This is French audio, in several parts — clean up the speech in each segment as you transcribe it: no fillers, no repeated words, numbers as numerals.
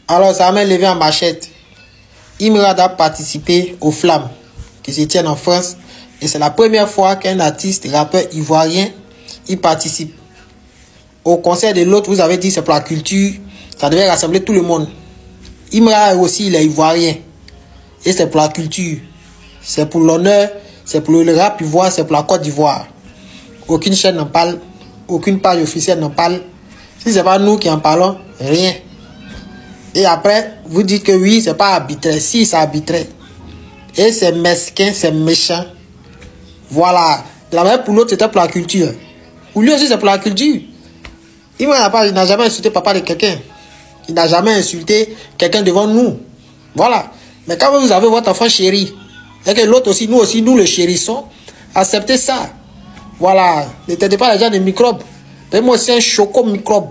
Alors, ça m'a levé en machette. Imra a participé aux Flammes qui se tiennent en France. Et c'est la première fois qu'un artiste, rappeur ivoirien, il participe. Au concert de l'autre, vous avez dit c'est pour la culture. Ça devait rassembler tout le monde. Imra aussi, il est ivoirien. Et c'est pour la culture. C'est pour l'honneur. C'est pour le rap ivoire. C'est pour la Côte d'Ivoire. Aucune chaîne n'en parle. Aucune page officielle n'en parle. Si c'est pas nous qui en parlons, rien. Et après, vous dites que oui, c'est pas arbitraire. Si, c'est arbitraire. Et c'est mesquin, c'est méchant. Voilà. De la manière pour l'autre, c'était pour la culture. Pour lui aussi, c'est pour la culture. Il n'a jamais insulté papa de quelqu'un. Il n'a jamais insulté quelqu'un devant nous. Voilà. Mais quand vous avez votre enfant chéri, et que l'autre aussi, nous le chérissons, acceptez ça. Voilà. Ne t'aidez pas les gens des microbes. Moi aussi un choco microbe.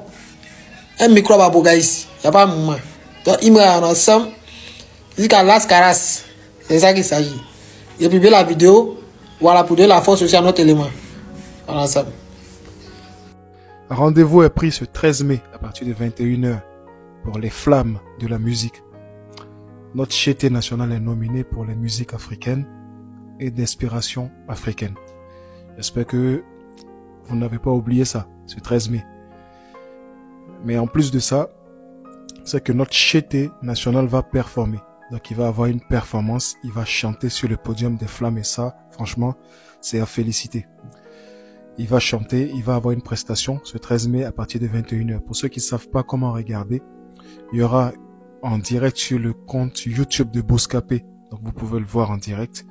Un microbe à Bogaïs. Il n'y a pas un moment. Donc, il me rend ensemble. Il dit qu'à Las Caras. C'est ça qu'il s'agit. Et puis, la vidéo. Voilà, pour donner la force aussi à notre élément. Voilà, ensemble. Rendez-vous est pris ce 13 mai à partir de 21 h pour les flammes de la musique. Notre chété national est nominé pour les musiques africaines et d'inspiration africaine. J'espère que vous n'avez pas oublié ça, ce 13 mai. Mais en plus de ça, c'est que notre chété national va performer. Donc il va avoir une performance, il va chanter sur le podium des flammes et ça, franchement, c'est à féliciter. Il va chanter, il va avoir une prestation ce 13 mai à partir de 21 h. Pour ceux qui ne savent pas comment regarder, il y aura en direct sur le compte YouTube de Bouscapé. Donc vous pouvez le voir en direct.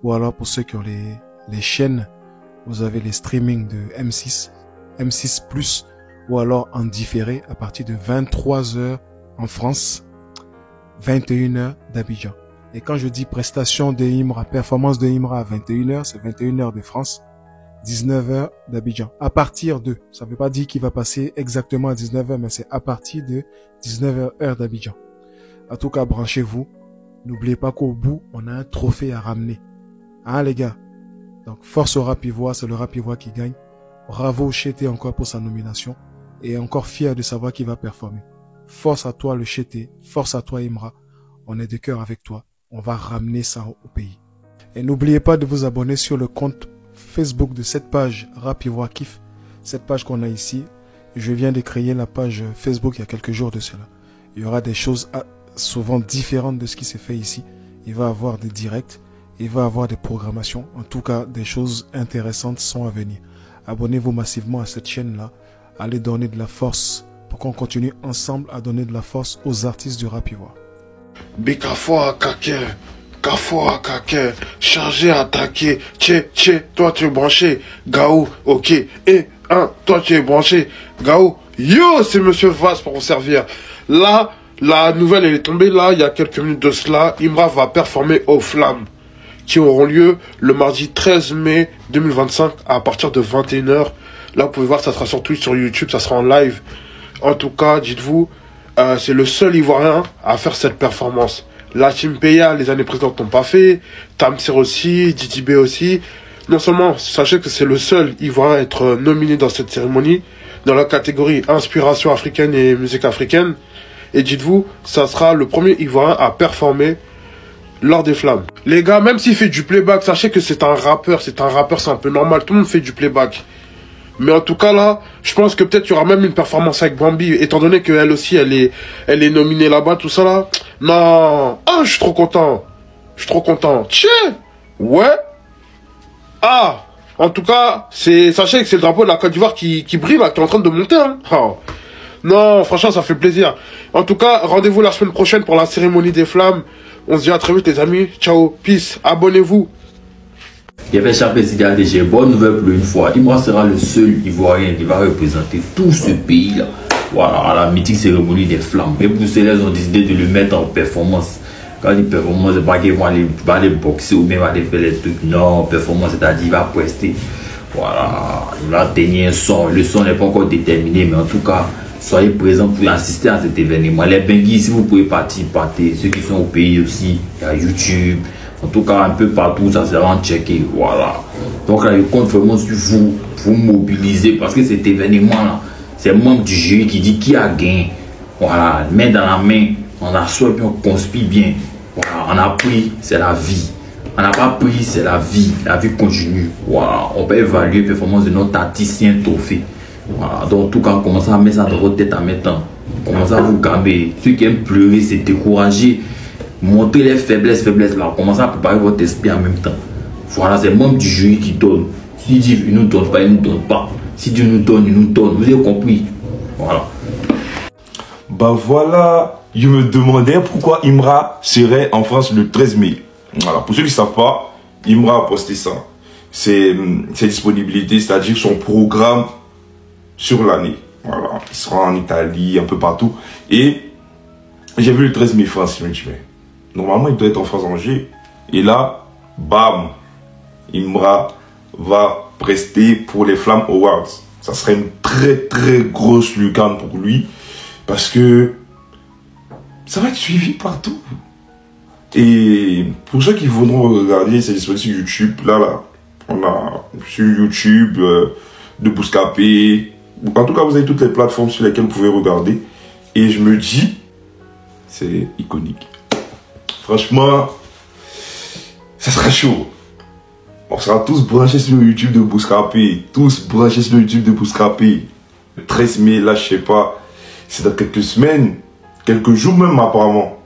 Ou alors pour ceux qui ont les chaînes, vous avez les streamings de M6, M6 Plus, ou alors en différé à partir de 23 h en France, 21 h d'Abidjan. Et quand je dis prestation de Imra, performance de Imra à 21 h, c'est 21 h de France, 19 h d'Abidjan. À partir de, ça ne veut pas dire qu'il va passer exactement à 19 h, mais c'est à partir de 19 h heure d'Abidjan. En tout cas, branchez-vous. N'oubliez pas qu'au bout, on a un trophée à ramener. Hein, les gars? Donc, force au rap ivoire, c'est le rap ivoire qui gagne. Bravo au Chété encore pour sa nomination. Et encore fier de savoir qu'il va performer. Force à toi le Chété, force à toi Imra. On est de cœur avec toi. On va ramener ça au pays. Et n'oubliez pas de vous abonner sur le compte Facebook de cette page Rap Ivoire Kiff. Cette page qu'on a ici. Je viens de créer la page Facebook il y a quelques jours de cela. Il y aura des choses souvent différentes de ce qui s'est fait ici. Il va y avoir des directs. Il va y avoir des programmations. En tout cas, des choses intéressantes sont à venir. Abonnez-vous massivement à cette chaîne-là. Allez donner de la force pour qu'on continue ensemble à donner de la force aux artistes du rap ivoire. Bikafoa Kake, Kafoa Kake, chargé, attaqué, toi tu es branché, Gaou, ok, et toi tu es branché, Gaou, yo, c'est Monsieur Vaz pour vous servir. Là, la nouvelle elle est tombée là, il y a quelques minutes de cela, Imra va performer aux Flammes, qui auront lieu le mardi 13 mai 2025 à partir de 21 h. Là, vous pouvez voir, ça sera sur Twitch, sur YouTube, ça sera en live. En tout cas, dites-vous, c'est le seul Ivoirien à faire cette performance. La Team Peya, les années précédentes n'ont pas fait. Tamsir aussi, Didi B aussi. Non seulement, sachez que c'est le seul Ivoirien à être nominé dans cette cérémonie, dans la catégorie inspiration africaine et musique africaine. Et dites-vous, ça sera le premier Ivoirien à performer lors des Flammes. Les gars, même s'il fait du playback, sachez que c'est un rappeur, c'est un peu normal, tout le monde fait du playback. Mais en tout cas là, je pense que peut-être il y aura même une performance avec Bambi, étant donné qu'elle aussi, elle est nominée là-bas, tout ça là. Non, ah, je suis trop content. Je suis trop content. Tchè, ouais. Ah, en tout cas, sachez que c'est le drapeau de la Côte d'Ivoire qui brille là, qui est en train de monter. Hein. Oh. Non, franchement, ça fait plaisir. En tout cas, rendez-vous la semaine prochaine pour la cérémonie des Flammes. On se dit à très vite les amis. Ciao, peace, abonnez-vous. Il y avait Chapé CDADG, bonne nouvelle pour une fois. Imra sera le seul Ivoirien qui va représenter tout ce pays-là. Voilà, à la mythique cérémonie des Flammes. Et pour cela, ils ont décidé de le mettre en performance. Quand il performance, c'est pas qu'ils vont aller boxer ou même aller faire les trucs. Non, performance, c'est-à-dire il va prester. Voilà, il va tenir un son. Le son n'est pas encore déterminé, mais en tout cas, soyez présents pour assister à cet événement. Les Benguis, si vous pouvez participer, ceux qui sont au pays aussi, il y a YouTube. En tout cas, un peu partout, ça sera en checké. Voilà. Donc là, je compte vraiment sur vous, pour mobiliser, parce que cet événement-là, c'est le membre du jury qui dit qui a gagné. Voilà, main dans la main, On assoit bien, on conspire bien. Voilà, on a pris, c'est la vie. On n'a pas pris, c'est la vie. La vie continue. Voilà, on peut évaluer la performance de notre artiste trophée. Voilà, donc en tout cas, commencez à mettre ça dans votre tête en même temps. Commencez à vous gamer. Ceux qui aiment pleurer, c'est décourager. Montrer les faiblesses là. Commencez à préparer votre esprit en même temps. Voilà, c'est le membre du jury qui donne. Si Dieu ne nous donne pas, il ne nous donne pas. Si Dieu nous donne, il nous donne. Vous avez compris? Voilà. Bah voilà, je me demandais pourquoi Imra serait en France le 13 mai. Voilà, pour ceux qui ne savent pas, Imra a posté ça. C'est ses disponibilités, c'est-à-dire son programme sur l'année. Voilà, il sera en Italie, un peu partout. Et j'ai vu le 13 mai France, je me dis, mais normalement il doit être en France Angers. Et là, bam, Imra va prester pour les Flammes Awards. Ça serait une très grosse lucane pour lui. Parce que ça va être suivi partout. Et pour ceux qui voudront regarder, c'est disponible sur YouTube. Là, on a sur YouTube de Bouscapé. En tout cas, vous avez toutes les plateformes sur lesquelles vous pouvez regarder. Et je me dis, c'est iconique. Franchement, ça sera chaud. On sera tous branchés sur le YouTube de Bouscapé. Tous branchés sur le YouTube de Bouscapé. Le 13 mai, là, je sais pas. C'est dans quelques semaines, quelques jours même apparemment.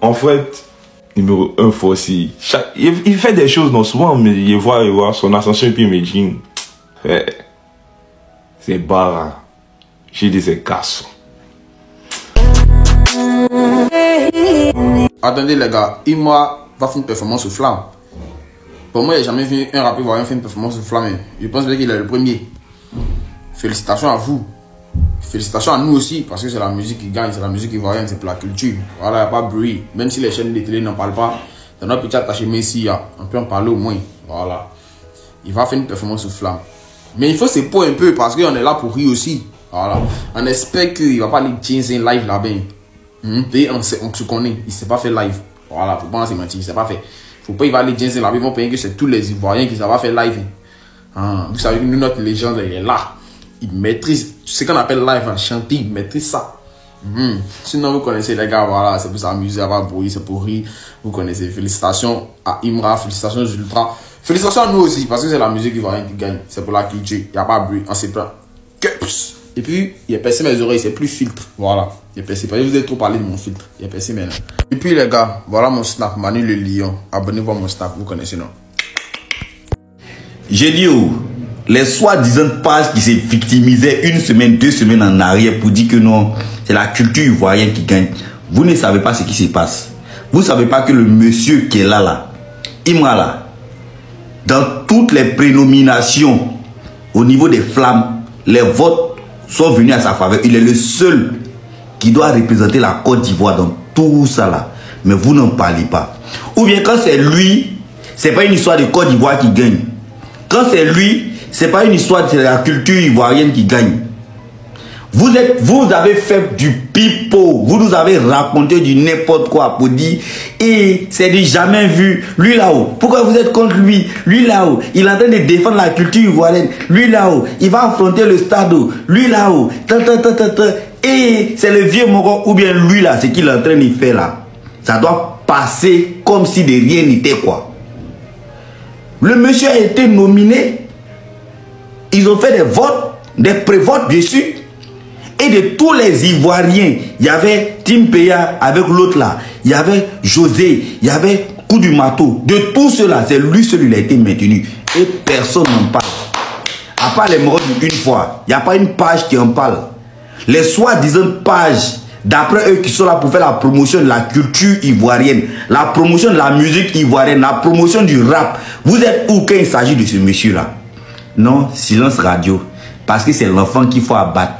En fait, numéro 1 fois aussi. Il fait des choses non souvent, mais il voit son ascension et puis il me dit, c'est barre. J'ai dit c'est casse. Attendez les gars, Imra va faire une performance au Flamme. Pour moi, il n'y a jamais vu un rappeur ivoirien faire une performance au Flamme. Je pense qu'il est le premier. Félicitations à vous. Félicitations à nous aussi, parce que c'est la musique qui gagne, c'est la musique ivoirienne, c'est pour la culture. Voilà, il n'y a pas de bruit. Même si les chaînes de télé n'en parlent pas, dans notre petit attaché Messi, on peut en parler au moins. Voilà. Il va faire une performance au Flamme. Mais il faut se poser un peu, parce qu'on est là pour rire aussi. Voilà. On espère qu'il ne va pas aller jeanser live là-bas. Et on se connaît, il ne s'est pas fait live. Voilà, faut pas se mentir, il ne s'est pas fait. Faut pas, il va aller jeanser là-bas, ils vont payer que c'est tous les Ivoiriens qui savent faire live. Vous savez que nous, notre légende, elle est là. Il maîtrise ce qu'on appelle live en chanter, il maîtrise ça. Sinon, vous connaissez les gars, voilà, c'est pour s'amuser, avoir bruit, c'est pour rire. Vous connaissez. Félicitations à Imra, félicitations aux Ultra. Félicitations à nous aussi, parce que c'est la musique ivoirienne qui gagne. C'est pour la culture, il n'y a pas de bruit, on s'est plaint. Et puis, il a percé mes oreilles, c'est plus filtre. Voilà, il a percé. Vous avez trop parlé de mon filtre, il a percé maintenant. Et puis, les gars, voilà mon snap, Manu le Lion. Abonnez-vous à mon snap, vous connaissez, non? J'ai dit où? Les soi-disant pages qui s'est victimisaient une semaine, 2 semaines en arrière pour dire que non, c'est la culture ivoirienne qui gagne. Vous ne savez pas ce qui se passe. Vous ne savez pas que le monsieur qui est là, Imra là, dans toutes les prénominations au niveau des Flammes, les votes sont venus à sa faveur. Il est le seul qui doit représenter la Côte d'Ivoire dans tout ça là. Mais vous n'en parlez pas. Ou bien quand c'est lui, c'est pas une histoire de Côte d'Ivoire qui gagne. Quand c'est lui, c'est pas une histoire de la culture ivoirienne qui gagne. Vous avez fait du pipeau. Vous nous avez raconté du n'importe quoi pour dire et c'est du jamais vu. Lui là-haut, pourquoi vous êtes contre lui? Lui là-haut, il est en train de défendre la culture ivoirienne. Lui là-haut, il va affronter le stade. Lui là-haut, et c'est le vieux Moko ou bien lui là, ce qu'il est en train de faire là. Ça doit passer comme si de rien n'était quoi. Le monsieur a été nominé. Ils ont fait des votes, des pré-votes dessus. Et de tous les Ivoiriens, il y avait Tim Peya avec l'autre là. Il y avait José, il y avait Coup du Marteau. De tout cela, c'est lui seul qui a été maintenu. Et personne n'en parle. À part les morts une fois, il n'y a pas une page qui en parle. Les soi-disant pages, d'après eux qui sont là pour faire la promotion de la culture ivoirienne, la promotion de la musique ivoirienne, la promotion du rap. Vous êtes où quand il s'agit de ce monsieur-là? Non, silence radio. Parce que c'est l'enfant qu'il faut abattre.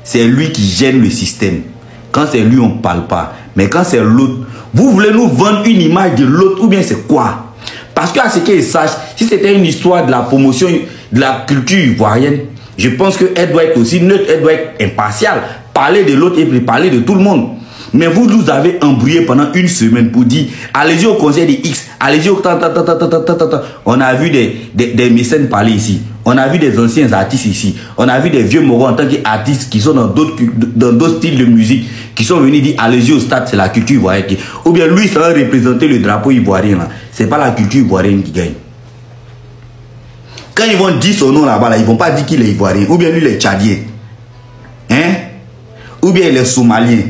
C'est lui qui gêne le système. Quand c'est lui, on ne parle pas. Mais quand c'est l'autre, vous voulez nous vendre une image de l'autre ou bien c'est quoi? Parce qu'à ce qu'il sache, si c'était une histoire de la promotion de la culture ivoirienne, je pense qu'elle doit être aussi neutre, elle doit être impartiale. Parler de l'autre et puis parler de tout le monde. Mais vous nous avez embrouillé pendant une semaine pour dire allez-y au concert de X, allez-y au On a vu des mécènes parler ici. On a vu des anciens artistes ici. On a vu des vieux morons en tant qu'artistes qui sont dans d'autres styles de musique, qui sont venus dire allez-y au stade, c'est la culture ivoirienne. Ou bien lui, ça va représenter le drapeau ivoirien. C'est pas la culture ivoirienne qui gagne. Quand ils vont dire son nom là-bas, là, ils vont pas dire qu'il est ivoirien. Ou bien lui, il est tchadien. Hein? Ou bien il est somalien.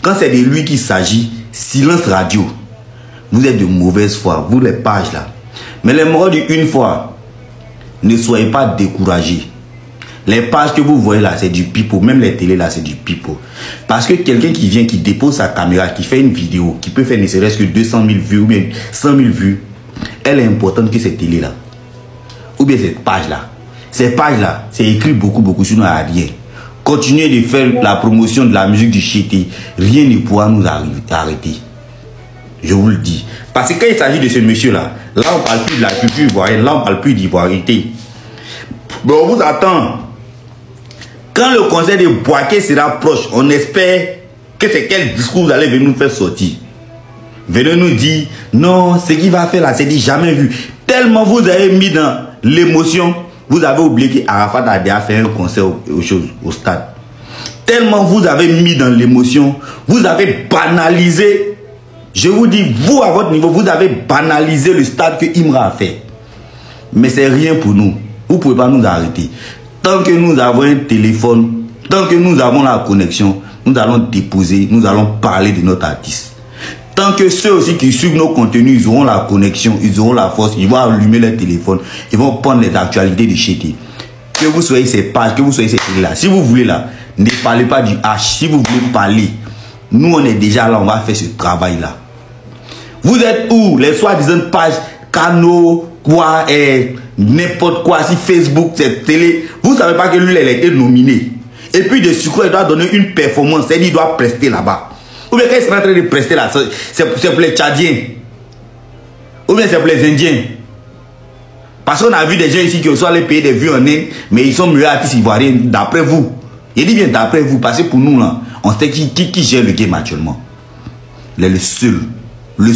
Quand c'est de lui qu'il s'agit, silence radio. Vous êtes de mauvaise foi, vous les pages là. Mais les morts d'une fois, ne soyez pas découragés. Les pages que vous voyez là, c'est du pipeau. Même les télés là, c'est du pipeau. Parce que quelqu'un qui vient, qui dépose sa caméra, qui fait une vidéo, qui peut faire ne serait-ce que 200 000 vues ou bien 100 000 vues, elle est importante que cette télé là. Ou bien cette page là. Ces pages là, c'est écrit beaucoup, sinon il n'y a rien. Continuez de faire la promotion de la musique du Chété. Rien ne pourra nous arrêter. Je vous le dis. Parce que quand il s'agit de ce monsieur-là, là on ne parle plus de la culture ivoirienne, là on ne parle plus d'ivoirité. Mais on vous attend. Quand le concert de Boaké sera proche, on espère que c'est quel discours vous allez venir nous faire sortir. Venez nous dire, non, ce qu'il va faire là, c'est dit jamais vu. Tellement vous avez mis dans l'émotion, vous avez oublié qu'Arafat a déjà fait un concert au stade. Tellement vous avez mis dans l'émotion, vous avez banalisé. Je vous dis, vous à votre niveau, vous avez banalisé le stade que Imra a fait. Mais c'est rien pour nous. Vous ne pouvez pas nous arrêter. Tant que nous avons un téléphone, tant que nous avons la connexion, nous allons déposer, nous allons parler de notre artiste. Tant que ceux aussi qui suivent nos contenus, ils auront la connexion, ils auront la force, ils vont allumer leur téléphone, ils vont prendre les actualités du Chété. Que vous soyez ces pages, que vous soyez ces télés-là. Si vous voulez là, ne parlez pas du H. Si vous voulez parler, nous on est déjà là, on va faire ce travail-là. Vous êtes où? Les soi-disant pages, canaux, quoi, n'importe quoi, si Facebook, cette télé. Vous savez pas que lui, il a été nominé. Et puis de sucre, il doit donner une performance, c'est-à-dire il doit prester là-bas. Ou bien quand il sera en train de prester là, c'est pour les Tchadiens. Ou bien c'est pour les Indiens. Parce qu'on a vu des gens ici qui sont allés payer des vues en Inde, mais ils sont meilleurs artistes ivoiriens, d'après vous. Il dit bien d'après vous, parce que pour nous là, on sait qui gère le game actuellement. Il est le seul. Le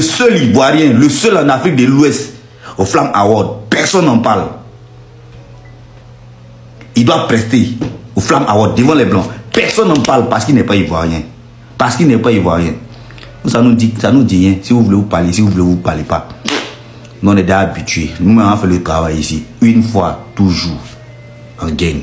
seul ivoirien, le seul en Afrique de l'Ouest, au Flamme Award. Personne n'en parle. Il doit prester au Flamme Award devant les Blancs. Personne n'en parle parce qu'il n'est pas ivoirien. Parce qu'il n'est pas ivoirien. Ça nous dit rien. Si vous voulez vous parler, si vous voulez vous parlez pas. Nous on est déjà habitués. Nous on fait le travail ici. Une fois, toujours. En gang.